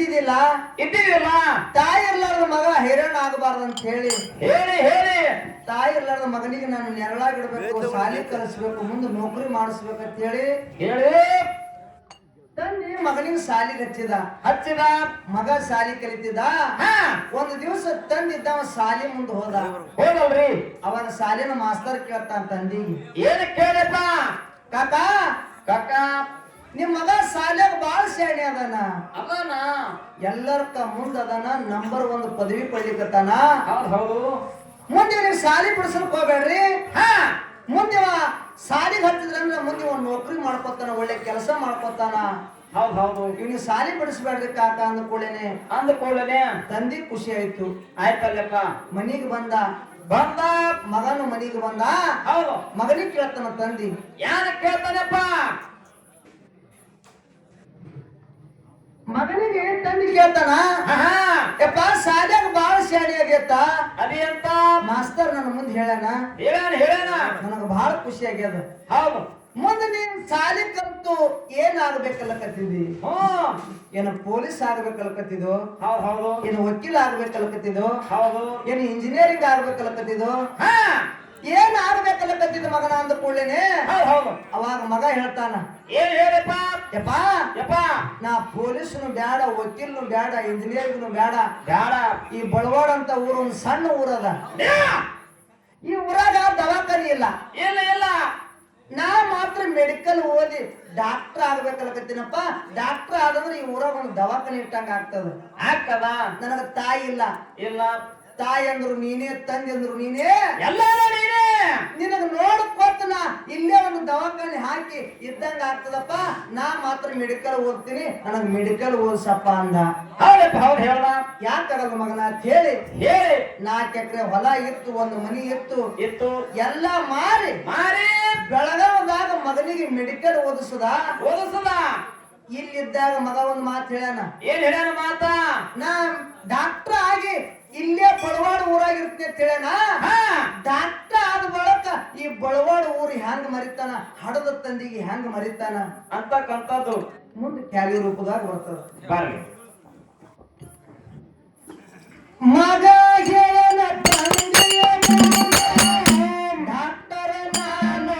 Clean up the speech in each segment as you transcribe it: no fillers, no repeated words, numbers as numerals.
ಇದ್ದಿದ್ದಿಲ್ಲ ತಾಯಿ ಇರ್ಲಾರ್ದ ಮಗ ಹೈರಾಣ ಆಗಬಾರ್ದು ಅಂತ ಹೇಳಿ ತಾಯಿ ಇರ್ಲಾರ್ದ ಮಗನಿಗೆ ನಾನು ನೆರಳಾಗಿಡ್ಬೇಕು, ಶಾಲೆ ಕಲಿಸ್ಬೇಕು, ಮುಂದೆ ನೌಕರಿ ಮಾಡಿಸ್ಬೇಕಂತ ಹೇಳಿ ತಂದೆ ಮಗನಿಗೆ ಶಾಲಿಗೆ ಹಚ್ಚಿದ ಮಗ ಶಾಲಿ ಕಲಿತಿದ್ದ. ಒಂದು ದಿವಸ ತಂದಿದ್ದ ಶಾಲಿ ಮುಂದೆ ಹೋದಲ್ರಿ. ಅವನ ಶಾಲಿನ ಮಾಸ್ತರ್ ಕೇಳ್ತಾನ ತಂದಿಗೆ, ಏನ್ ಕೇಳಪ್ಪ? ಕಾಕ ನಿಮ್ ಮಗ ಶಾಲ್ಯಾಗ ಬಾಳ ಶಾಣೆ ಅದಾನ, ಎಲ್ಲರ್ಕ ಮುಂದ ಅದಾನ, ನಂಬರ್ 1 ಪದವಿ ಪಡಿಲಿಕ್ಕತ್ತಾನ. ಮುಂದೆ ನೀವು ಶಾಲಿ ಬಿಡಿಸಕ್ ಹೋಗ್ಬೇಡ್ರಿ, ಮುಂದೆ ಶಾಲಿಗೆ ಹತ್ತಿದ್ರಂದ್ರೆ ಮುಂದೆ ಒಂದು ನೌಕರಿ ಮಾಡ್ಕೊತಾನ, ಒಳ್ಳೆ ಕೆಲಸ ಮಾಡ್ಕೊತಾನ. ಇವ್ನಿಗೆ ಶಾಲಿ ಬಿಡಿಸ್ಬೇಡ್ರಿ ಕಾಕ ಅಂದ್ಕೊಳ್ಳೇನೆ ತಂದಿ ಖುಷಿ ಆಯ್ತು. ಆಯ್ತಲ್ಲಪ್ಪ. ಮನಿಗೆ ಬಂದ ಮಗನು ಮನಿಗೆ ಬಂದ. ಮಗನಿಗೆ ಕೇಳ್ತಾನ ತಂದಿ, ಯಾರ ಕೇಳ್ತಾನಪ್ಪ? ಮಗನಿಗೆ ತಂದಿ ಕೇಳ್ತಾನ, ಯಪ್ಪ ಶಾಲ್ಯಾಗ ಬಾಳ ಶಾಣೆ ಆಗೇತ, ಅದೇಂತ ಮಾಸ್ತರ್ ನನ್ನ ಮುಂದೆ ಹೇಳಾನ ನನಗ ಬಹಳ ಖುಷಿ ಆಗ್ಯದ. ಮುಂದೆ ನೀನ್ ಶಾಲಿ ಕಲ್ತು ಏನ್ ಆಗ್ಬೇಕಲ್ಲಕತ್ತಿದಿ? ಏನ ಪೊಲೀಸ್ ಆಗ್ಬೇಕಲ್ಲಕತ್ತಿದೋ? ಏನು ವಕೀಲ ಆಗ್ಬೇಕಲ್ಲಕತ್ತಿದೋ? ಏನು ಇಂಜಿನಿಯರಿಂಗ್ ಆಗ್ಬೇಕಲ್ಲಕತ್ತಿದೋ? ಏನ್ ಆಗ್ಬೇಕಲ್ಲಕತ್ತಿದ ಮಗನ ಅಂದ ಕೂಡಲೇನೆ ಅವಾಗ ಮಗ ಹೇಳ್ತಾನ, ಏನ್ ಯಪ್ಪ ನಾ ಪೊಲೀಸ್ನು ಬ್ಯಾಡ, ವಕೀಲ್ನು ಬ್ಯಾಡ, ಇಂಜಿನಿಯರಿಂಗ್ನು ಬ್ಯಾಡ. ಈ ಬಳವಾಡ ಅಂತ ಊರು ಒಂದು ಸಣ್ಣ ಊರದ, ಈ ಊರಾಗ ದವಾಖಾನಿ ಇಲ್ಲ. ನಾ ಮಾತ್ರ ಮೆಡಿಕಲ್ ಓದಿ ಡಾಕ್ಟರ್ ಆಗ್ಬೇಕಲ್ಲಕತ್ತೀನಪ್ಪ. ಡಾಕ್ಟರ್ ಆದಂದ್ರೆ ಈ ಊರಾಗ ಒಂದು ದವಾಖಾನಿ ಇಟ್ಟಂಗ ಆಗ್ತದ. ನನಗ ತಾಯಿ ಇಲ್ಲ. ತಾಯಿ ಅಂದ್ರು ನೀನೇ, ತಂದೆ ಅಂದ್ರು ನೀನೇ, ಎಲ್ಲಾರು ನೀನೇ. ನಿನಗ ನೋಡ್ಕೊತನ ಇಲ್ಲೇ ಒಂದು ದವಾಖಾನೆ ಹಾಕಿ ಇದ್ದಂಗ ಆಗ್ತದಪ್ಪ. ನಾ ಮಾತ್ರ ಮೆಡಿಕಲ್ ಓದ್ತೀನಿ, ನನಗ್ ಮೆಡಿಕಲ್ ಓದ್ಸಪ್ಪ ಅಂದ. ಹೇಳ ಯಾಕಾಗಲ್ಲ ಮಗನ ಅಂತ ಹೇಳಿ 4 ಎಕರೆ ಹೊಲ ಇತ್ತು, ಒಂದು ಮನಿ ಇತ್ತು, ಎಲ್ಲ ಮಾರಿ ಬೆಳಗಾವದಾಗ ಮಗನಿಗೆ ಮೆಡಿಕಲ್ ಓದಿಸದ. ಇಲ್ಲಿದ್ದಾಗ ಮಗ ಒಂದು ಮಾತು ಹೇಳ್ಯಾನ. ಏನ್ ಹೇಳ್ಯಾನ ಮಾತ? ನಾ ಡಾಕ್ಟರ್ ಆಗಿ ಇಲ್ಲೇ ಬಳವಾಡ ಊರಾಗಿರ್ತೇನೆ ಅಂತ ಹೇಳ್ಯಾನ. ಡಾಕ್ಟರ್ ಆದ ಬಳಕ ಈ ಬಳವಾಡ ಊರು ಹೆಂಗ್ ಮರಿತಾನ, ಹಡದ ತಂದಿಗೆ ಹೆಂಗ್ ಮರಿತಾನ ಅಂತಕ್ಕಂಥದ್ದು ಮುಂದೆ ಕ್ಯಾಲಿ ರೂಪದಾಗ ಬರ್ತದ. ಮಗ ಹೇಳನ ತಂದೆಯ ಡಾಕ್ಟರ್ ನಾನು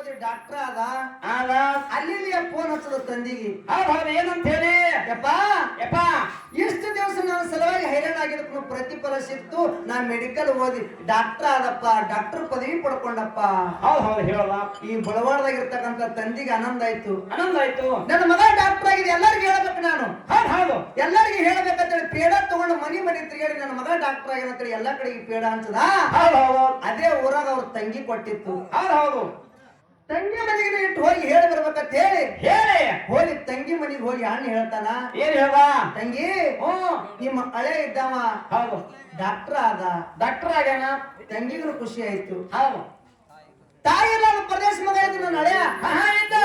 ಓದಿ ಡಾಕ್ಟರ್ ಆದ ಆದ ಅಲ್ಲಿ ಫೋನ್ ಹಚ್ಚದ ತಂದಿಗೆ ಹೌದು ಏನಂತ ಹೇಳಿ ಯಪ್ಪ ಯಪ್ಪ ಇಷ್ಟು ದಿವಸ ನನ್ನ ಸಲುವಾಗಿ ಹೈರಾಣ ಆಗಿದ್ದಕ್ಕೂ ಪ್ರತಿಫಲ ಸಿಕ್ತು ನಾ ಮೆಡಿಕಲ್ ಓದಿ ಡಾಕ್ಟರ್ ಆದಪ್ಪ ಡಾಕ್ಟರ್ ಪದವಿ ಪಡ್ಕೊಂಡಪ್ಪ ಹೌದು ಹೌದು ಹೇಳಲ್ಲ ಈ ಬಳವಾಡದಾಗಿರ್ತಕ್ಕಂಥ ತಂದಿಗೆ ಆನಂದ ಆಯ್ತು ಆನಂದ ಆಯ್ತು ನನ್ನ ಮಗ ಡಾಕ್ಟರ್ ಆಗಿದೆ ಎಲ್ಲರಿಗೂ ಹೇಳ್ಬೇಕು ನಾನು ಹೌದು ಹೌದು ಎಲ್ಲರಿಗೂ ಹೇಳ್ಬೇಕಂತೇಳಿ ಪೇಡ ತಗೊಂಡು ಮನಿ ತಿರುಗಾಡಿ ನನ್ನ ಮಗ ಡಾಕ್ಟರ್ ಆಗಿದೆ ಅಂತೇಳಿ ಎಲ್ಲಾ ಕಡೆಗೆ ಪೇಡ ಹಂಚದ ಹೌದು ಹೌದು ಅದೇ ಊರಾಗ ಅವ್ರ ತಂಗಿ ಕೊಟ್ಟಿತ್ತು ಹೌದು ಹೌದು ತಂಗಿ ಮನೆಗೆ ಇಟ್ಟು ಹೋಗಿ ಹೇಳಿ ಬರ್ಬೇಕಂತ ಹೇಳಿ ಹೇಳಿ ಹೋಗಿ ತಂಗಿ ಮನೆಗೆ ಹೋಗಿ ಅಣ್ಣ ಹೇಳ್ತಾನ ಏನ್ ಹೇಳ್ದ ತಂಗಿ ಹ್ಮ್ ನಿಮ್ಮ ಹಳೆ ಇದ್ದವ ಹೌದು ಡಾಕ್ಟರ್ ಆದ ಡಾಕ್ಟರ್ ಆಗ್ಯಾನ ತಂಗಿಗೂ ಖುಷಿ ಆಯ್ತು ಹೌದು ತಾಯಿ ಎಲ್ಲ ಪ್ರದೇಶ ಮಗ ಇದ್ದು ನನ್ನ ಹಳೆಯ ಇದ್ದ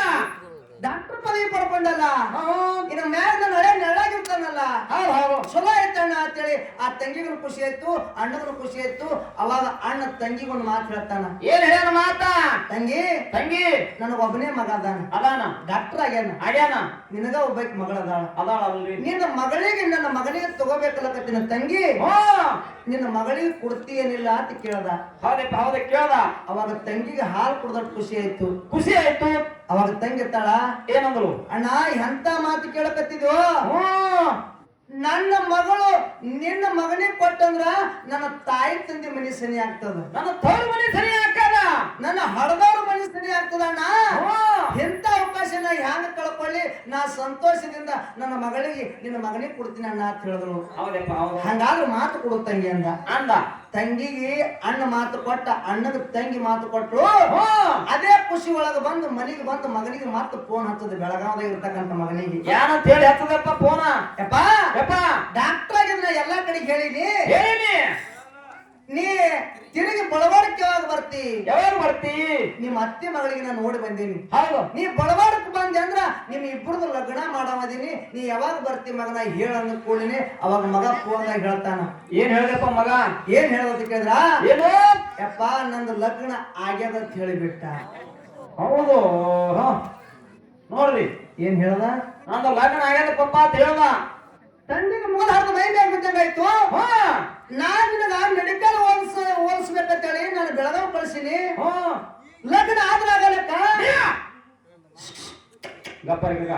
ಡಾಕ್ಟರ್ ಪದವಿ ಪಡ್ಕೊಂಡಲ್ಲ ಹ್ಮ್ ಇನ್ನು ಮ್ಯಾಗ ನನ್ನ ಹಳೆ ನೆರಳಾಗಿರ್ತಾನಲ್ಲ ಹೌದು ಹೌದು ಚಲೋ ಆಯ್ತಣ್ಣ ಅಂತೇಳಿ ಆ ತಂಗಿಗೂ ಖುಷಿ ಆಯ್ತು ಅಣ್ಣಗೂ ಖುಷಿ ಆಯ್ತು ಅವಾಗ ಅಣ್ಣ ತಂಗಿಗೊಂದು ಮಾತು ಹೇಳ್ತಾನ ಏನ್ ಹೇಳ್ಯಾನ ಮಾತಾ ತಂಗಿ ತಂಗಿ ನನಗೊಬ್ಬನೇ ಮಗ ಅದಾನ ಅದಾನ ಡಾಕ್ಟರ್ ಆಗ್ಯಾನ ಆಗ್ಯಾನ ನಿನಗ ಒಬ್ಬಾಕಿ ಮಗಳದಾಳ ಅದಾಳ ಅಲ್ರಿ ನಿನ್ನ ಮಗಳಿಗೆ ನನ್ನ ಮಗನಿಗೆ ತಗೋಬೇಕಲ್ಲಕತ್ತಿನ ತಂಗಿ ನಿನ್ನ ಮಗಳಿಗೆ ಕೊಡ್ತೀಯೇನಿಲ್ಲ ಅಂತ ಕೇಳ್ದ ಹೌದಪ್ಪ ಹೌದ ಕೇಳ್ದ ಅವಾಗ ತಂಗಿಗೆ ಹಾಲು ಕುಡ್ದಟ್ಟು ಖುಷಿ ಆಯ್ತು ಖುಷಿ ಆಯ್ತು ಅವಾಗ ತಂಗಿ ತಾಳ ಏನಂದ್ರು ಅಣ್ಣ ಎಂತ ಮಾತು ಕೇಳಕತ್ತಿದ್ವು ಹ್ಮ್ ನನ್ನ ಮಗಳು ನಿನ್ನ ಮಗನಿಗೆ ಕೊಟ್ಟಂದ್ರ ನನ್ನ ತಾಯಿ ತಂದೆ ಮನಿ ಸನಿ ಆಗ್ತದ ನನ್ನ ತೋರ್ ಮನೆ ಸರಿ ಹಾಕದ ನನ್ನ ಹಡದವ್ರ ಮನಿ ಸನಿ ಆಗ್ತದ ಅಣ್ಣ ಎಂತ ಅವಕಾಶ ನಾ ಹ್ಯಾಂಗ ಕಳ್ಕೊಳ್ಳಿ ನಾ ಸಂತೋಷದಿಂದ ನನ್ನ ಮಗಳಿಗೆ ನಿನ್ನ ಮಗನಿಗೆ ಕೊಡ್ತೀನಿ ಅಣ್ಣ ಅಂತ ಹೇಳಿದ್ರು ಹೌದಪ್ಪ ಹೌದು ಹಂಗಾದ್ರೆ ಮಾತು ಕೊಡು ತಂಗಿ ಅಂದ ಅಂದ ತಂಗಿಗೆ ಅಣ್ಣ ಮಾತು ಕೊಟ್ಟ ಅಣ್ಣಗ ತಂಗಿ ಮಾತು ಕೊಟ್ರು ಅದೇ ಖುಷಿ ಒಳಗ ಬಂದು ಮನೆಗೆ ಬಂದು ಮಗನಿಗೆ ಮತ್ತೆ ಫೋನ್ ಹಚ್ಚದ ಬೆಳಗಾವದಾಗ ಇರ್ತಕ್ಕಂಥ ಮಗನಿಗೆ ಏನಂತ ಹೇಳಿ ಹತ್ತದಪ್ಪ ಫೋನ ಯಪ್ಪ ಯಪ್ಪ ಡಾಕ್ಟರ್ ಆಗಿದ್ರೆ ಎಲ್ಲಾ ಕಡೆಗೆ ಹೇಳಿನಿ ಹೇಳಿನಿ ನೀ ತಿರುಗಿ ಬಳವಾಡಕ್ಕೆ ಯಾವಾಗ ಬರ್ತಿ ಯಾವಾಗ ಬರ್ತಿ ನಿಮ್ಮ ಅತ್ತೆ ಮಗಳಿಗೆ ನಾನು ನೋಡಿ ಬಂದೀನಿ ಹೌದು ನೀ ಬಳವಾಡಕ್ಕೆ ಬಂದೆ ಅಂದ್ರ ನಿಮ್ ಇಬ್ಬರದು ಲಗ್ನ ಮಾಡಾಮದೀನಿ ನೀ ಯಾವಾಗ ಬರ್ತಿ ಮಗನ ಹೇಳ ಅಂದ ಕೂಡಲಿನಿ ಅವಾಗ ಮಗ ಫೋನ್ದಾಗ ಹೇಳ್ತಾನ ಏನ್ ಹೇಳ್ದಪ್ಪ ಮಗ ಏನ್ ಹೇಳೋದು ಕೇಳಿದ್ರ ಏನು ಯಪ್ಪ ನಂದು ಲಗ್ನ ಆಗ್ಯದ ಅಂತ ಹೇಳಿಬಿಟ್ಟ ಹೌದು ನೋಡ್ರಿ ಏನ್ ಹೇಳ್ದ ನಂದು ಲಗ್ನ ಆಗ್ಯದ ಪಪ್ಪ ಅಂತ ಹೇಳ್ದ ತಂದೆಗೆ ಮೂಲ ಹರಿದ ಮೈ ಮೇಲೆ ಬಿದ್ದಂಗಾಯ್ತು ನಾನ್ ನಿನಗ ಮೆಡಿಕಲ್ ಓದಿಸ್ಬೇಕಂತೇಳಿ ನಾನು ಬೆಳಗಾವ್ ಕಳ್ಸಿನಿ ಲಗ್ನ ಆದ್ರ ಆಗಲಕ್ಕ ಗಪ್ಪರಿಗ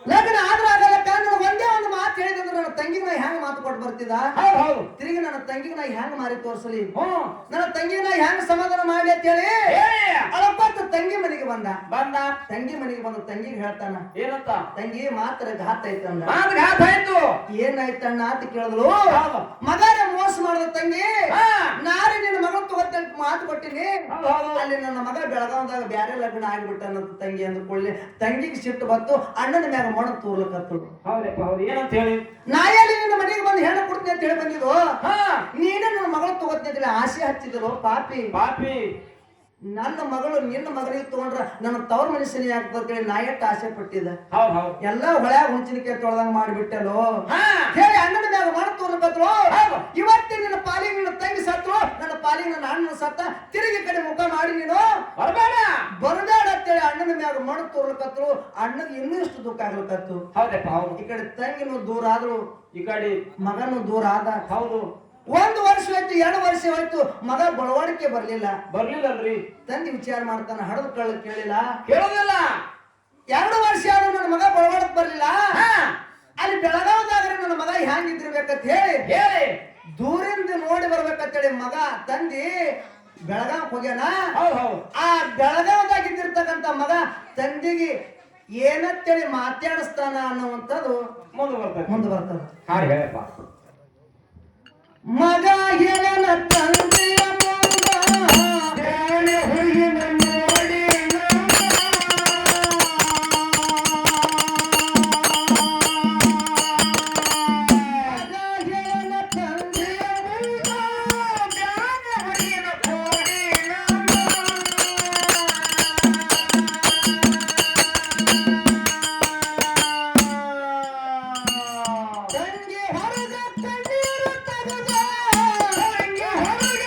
ಲಗ್ನ ಆದ್ರ ಆಗಲಕ್ಕ ನನಗೆ ಒಂದೇ ಒಂದು ಮಾತು ಹೇಳಿದ್ರೆ ನನ್ನ ತಂಗಿಗೆ ನಾ ಹೆಂಗ್ ಮಾತು ಕೊಟ್ಟು ಬರ್ತಿದ್ದ ಹೌದು ಹೌದು ತಿರುಗಿ ನನ್ನ ತಂಗಿಗೆ ನಾ ಹೆಂಗ್ ಮಾರಿ ತೋರ್ಸಲಿ ನನ್ನ ತಂಗಿಗೆ ನಾ ಹೆಂಗ್ ಸಮಾಧಾನ ಮಾಡಿ ಅಂತ ಹೇಳಿ ಅಳಪತ್ತ ತಂಗಿ ಮನೆಗೆ ಬಂದ ತಂಗಿ ಮನೆಗೆ ಬಂದ ತಂಗಿಗೆ ಹೇಳ್ತಾನ ಏನಂತ ತಂಗಿ ಮಾತ್ರ ಘಾತ ಐತಂದ ಘಾತ ಆಯ್ತು ಏನಾಯ್ತಣ್ಣ ಅಂತ ಕೇಳಿದ್ರು ಮಗಾರ ಮೋಸ ಮಾಡಿದ ತಂಗಿ ನಾರಿ ನಿನ್ನ ಮಗಳು ತಗೋತೇನೆ ಮಾತು ಕೊಟ್ಟಿನಿ ಅಲ್ಲಿ ನನ್ನ ಮಗ ಬೆಳಗಾವದಾಗ ಬ್ಯಾರೆ ಲಗ್ನ ಆಗಿಬಿಟ್ಟ ತಂಗಿ ಅಂದ್ಕೊಳ್ಳಿ ತಂಗಿಗೆ ಸಿಟ್ಟು ಬತ್ತು ಅಣ್ಣನ ಮ್ಯಾಗ ಮಣ ತೂರ್ಲಕತ್ತಳು ಹೌದಪ್ಪ ಹೌದು ಏನಂತ ಹೇಳಿ ನಾಯಲ್ಲಿ ನಿನ್ನ ಮನೆಗೆ ಬಂದು ಹೆಣ್ಣು ಕೊಡ್ತೀನಿ ಅಂತ ಹೇಳಿ ಬಂದಿದ್ದು ನೀನೇ ನನ್ನ ಮಗಳು ತಗೋತೀನಿ ಅಂತ ಹೇಳಿ ಆಸೆ ಹಚ್ಚಿದ್ರು ಪಾಪಿ ಪಾಪಿ ನನ್ನ ಮಗಳು ನಿನ್ನ ಮಗನಿಗೆ ತಗೊಂಡ್ರ ನನ್ನ ತವ್ರ ಮನುಷ್ಯನಿ ಆಗ್ತದ ಅಂತೇಳಿ ನಾ ಎಷ್ಟು ಆಸೆ ಪಟ್ಟಿದ್ದ ಎಲ್ಲ ಹೊಳ್ಯಾಗ ಹುಂಚಿನಿಕೆ ತೊಳ್ದಂಗ ಮಾಡಿಬಿಟ್ಟಲು ಹೇಳಿ ಅಣ್ಣನ ಮ್ಯಾಗ ಮಣ ತೋರ್ಲಕತ್ರು ಇವತ್ತೇ ನಿನ್ನ ಪಾಲಿಗೆ ನಿನ್ನ ತಂಗಿ ಸತ್ರು ನನ್ನ ಪಾಲಿಗೆ ನನ್ನ ಅಣ್ಣ ಸತ್ತ ತಿರುಗಿ ಕಡೆ ಮುಖ ಮಾಡಿ ನೀನು ಬರಬೇಡ ಅಂತೇಳಿ ಅಣ್ಣನ ಮ್ಯಾಗ ಮಣ ತೋರ್ಲಕತ್ರು ಅಣ್ಣಗೆ ಇನ್ನೂ ಇಷ್ಟು ದುಃಖ ಆಗ್ಲಕತ್ತು ಹೌದಪ್ಪ ಹೌದು ಈ ಕಡೆ ತಂಗಿನೂ ದೂರ ಆದ್ರು ಈ ಕಡೆ ಮಗನೂ ದೂರ ಆದ ಹೌದು 1 ವರ್ಷ ಆಯ್ತು 2 ವರ್ಷ ಆಯ್ತು ಮಗ ಬಳವಾಡಕ್ಕೆ ಬರ್ಲಿಲ್ಲಲ್ರಿ ತಂದೆ ವಿಚಾರ ಮಾಡ್ತಾನ ಹಡದ ಕಳ್ಳ ಕೇಳಿಲ್ಲ 2 ವರ್ಷ ಆದ್ರೂ ನನ್ನ ಮಗ ಬಳವಾಡಕ್ ಬರ್ಲಿಲ್ಲ ಅಲ್ಲಿ ಬೆಳಗಾವದಾಗ ನನ್ನ ಮಗ ಹ್ಯಾಂಗಿದ್ದಿರ್ಬೇಕಂತ ಹೇಳಿ ದೂರಿಂದ ನೋಡಿ ಬರ್ಬೇಕಂತೇಳಿ ಮಗ ತಂದಿ ಬೆಳಗಾವ್ ಹೋಗ್ಯಾನ ಆ ಬೆಳಗಾವದಾಗಿದ್ದಿರ್ತಕ್ಕಂಥ ಮಗ ತಂದಿಗೆ ಏನಂತೇಳಿ ಮಾತಾಡಿಸ್ತಾನ ಅನ್ನುವಂಥದ್ದು ಮುಂದೆ ಬರ್ತದ ಮಗ ಹೇಳನ ತಂದೆಯ ಹೊರಗೆ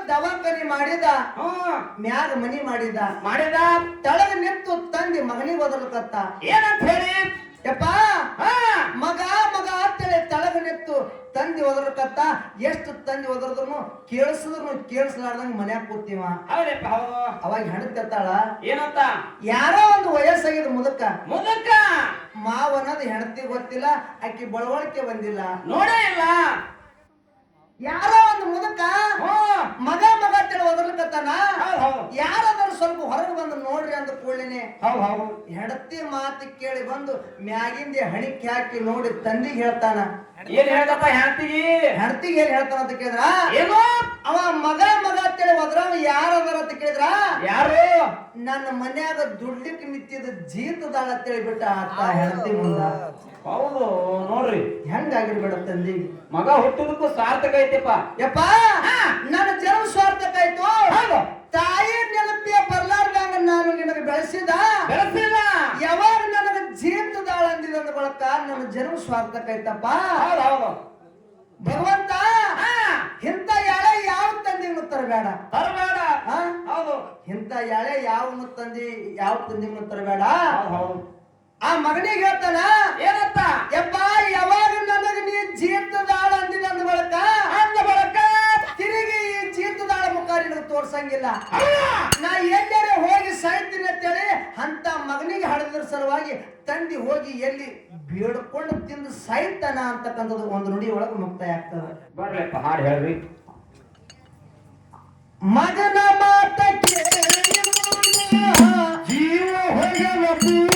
ದವಾಖಾನಿ ಮಾಡಿದ ಮ್ಯಾಗ ಮನಿ ಮಾಡಿದ ತಳಗ ನಿಂತು ತಂದಿ ಮಗನಿಗೆ ಒದರ್ಕತ್ತ ಏನಂತ ಹೇಳಿ ಯಪ್ಪ ಮಗ ಮಗ ಅಂತೇಳಿ ತಳಗ ನಿಂತು ತಂದಿ ಒದರ್ಕತ್ತ ಎಷ್ಟು ತಂದಿ ಒದರ್ದ್ರು ಕೇಳಿಸ್ಲಾರ್ದಂಗ ಮನ್ಯಾಗ ಕೂತೀವ ಅವಾಗ ಹೆಣತಿರ್ತಾಳ ಏನಂತ ಯಾರೋ ಒಂದು ವಯಸ್ಸಾಗಿದ ಮುದಕ್ಕ ಮಾವನದ ಹೆಣತಿ ಗೊತ್ತಿಲ್ಲ ಆಕಿ ಬಳವಳಿಕೆ ಬಂದಿಲ್ಲ ನೋಡೇ ಇಲ್ಲ ಯಾರೋ ಒಂದು ಮುದಕ ಮಗ ಮಗ ಅಂತೇಳಿ ಒದರ್ಕತ್ತಾನ ಯಾರಾದ್ರೂ ಸ್ವಲ್ಪ ಹೊರಗೆ ಬಂದು ನೋಡ್ರಿ ಅಂದ ಕೂಡಲೇನೆ ಹೆಂಡತಿ ಮಾತು ಕೇಳಿ ಬಂದು ಮ್ಯಾಗಿಂದ ಹಣಿಕೆ ಹಾಕಿ ನೋಡಿ ತಂದಿಗೆ ಹೇಳ್ತಾನ ಏನ್ ಹೇಳ್ದಪ್ಪ ಹೆಂಡತಿಗೆ ಏನ್ ಹೇಳ್ತಾನ ಅಂತ ಕೇಳಿದ್ರ ಏನು ಅವ ಮಗ ಮಗ ಅಂತೇಳಿ ಒದ್ರವ ಯಾರದಾರ ಅಂತ ಕೇಳಿದ್ರ ಯಾರು ನನ್ನ ಮನ್ಯಾಗ ದುಡ್ಲಿಕ್ ನಿಂತಿದ ಜೀತದಾಳ ಅಂತೇಳಿ ಬಿಟ್ಟ ಆತ ಹೆಂಡತಿ ಮುಂದ ಹೌದು ನೋಡ್ರಿ ಹೆಂಗಾಗಿರ್ಬೇಡ ತಂದಿ ಮಗ ಹುಟ್ಟುದಕ್ಕೂ ಸಾರ್ಥಕ ಐತಿಪ್ಪ ಯಪ್ಪ ನನ್ನ ಜನ್ಮ ಸಾರ್ಥಕ ಆಯ್ತು ತಾಯಿ ನೆನಪಿಯ ಬರ್ಲಾರ್ದಂಗ ನಾನು ನಿನಗೆ ಬೆಳೆಸಿದ ಯಾವಾಗ ನನಗೆ ಜೀತದಾಳ ಅಂದಿದ ಅಂದ ಬಳಕ ನನ್ನ ಜನ್ಮ ಸಾರ್ಥಕ ಆಯ್ತಪ್ಪ ಭಗವಂತ ಇಂಥ ಎಳೆ ಯಾವ ತಂದಿ ತರಬೇಡ ಹೌದು ಇಂಥ ಎಳೆ ಯಾವ ತಂದಿ ತರಬೇಡ ಆ ಮಗನಿಗೆ ಹೇಳ್ತಾನ ಏನಂತ ಯಪ್ಪ ಯಾವಾಗ ನನಗೆ ನೀ ಜೀತದಾಳ ಅಂದಿದ ಅಂದ ಬಳಕ ತಿರುಗಿ ಈ ಜೀತದಾಳ ಮುಖ ನಿನಗೆ ತೋರ್ಸಂಗಿಲ್ಲ ನಾ ಎಲ್ಲರೂ ಹೋಗಿ ಸಾಯ್ತೀನಿ ಅಂತೇಳಿ ಅಂತ ಮಗನಿಗೆ ಹಡದ್ರ ಸಲುವಾಗಿ ತಂದಿ ಹೋಗಿ ಎಲ್ಲಿ ಬೇಡ್ಕೊಂಡು ತಿಂದು ಸಾಯ್ತಾನ ಅಂತಕ್ಕಂಥದ್ದು ಒಂದು ನುಡಿ ಒಳಗೆ ಮುಕ್ತಾಯ ಆಗ್ತದೆ. ಬರ್ಲಪ್ಪ ಹಾಡು ಹೇಳ್ರಿ. ಮಗನ ಮಾತ ಕೇಳಿ ಜೀವ ಹೋಗಲು